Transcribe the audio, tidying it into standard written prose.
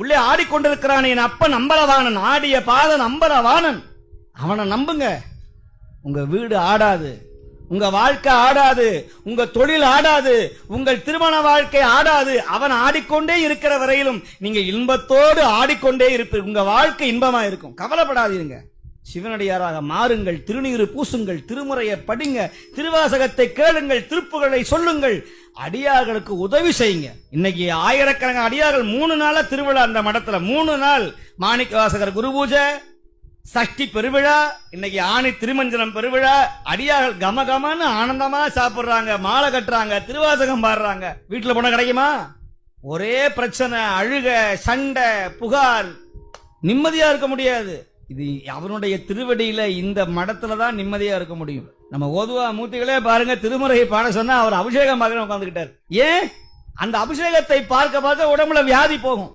உள்ளே ஆடிக்கொண்டிருக்கிறான் என் அப்ப நம்பலவாணன், ஆடிய பாத நம்பலவாணன். அவனை நம்புங்க. உங்க வீடு ஆடாது, உங்க வாழ்க்கை ஆடாது, உங்க தொழில் ஆடாது, உங்கள் திருமண வாழ்க்கை ஆடாது. அவன் ஆடிக்கொண்டே இருக்கிற வரையிலும் நீங்க இன்பத்தோடு ஆடிக்கொண்டே இருப்பீர்கள். உங்க வாழ்க்கை இன்பமா இருக்கும். கவலைப்படாதீங்க. சிவனடியாராக மாறுங்கள், திருநீறு பூசுங்கள், திருமுறையை படிங்க, திருவாசகத்தை கேளுங்கள், திருப்புகளை சொல்லுங்கள், அடியார்களுக்கு உதவி செய்யுங்க. இன்னைக்கு ஆயிரக்கணக்கான அடியார்கள் 3 நாளா திருவிழா அந்த மடத்துல. 3 நாள் மாணிக்க வாசகர் குரு பூஜை, சஷ்டி பெருவிழா, இன்னைக்கு ஆணி திருமஞ்சனம் பெருவிழா. அடியார்கள் கமகமன்னு ஆனந்தமா சாப்பிடுறாங்க, மாலை கட்டுறாங்க, திருவாசகம் பாடுறாங்க. வீட்டுல போன கிடைக்குமா? ஒரே பிரச்சனை, அழுக, சண்டை, புகார். நிம்மதியா இருக்க முடியாது. இது அவனுடைய திருவடியில, இந்த மடத்துல தான் நிம்மதியா இருக்க முடியும். நம்ம ஓதுவா மூர்த்திகளே பாருங்க, திருமுறையை பாட சொன்னா அவர் அபிஷேகம் பார்க்க உட்கார்ந்துகிட்டார். ஏன்? அந்த அபிஷேகத்தை பார்க்க பார்க்க உடம்புல வியாதி போகும்.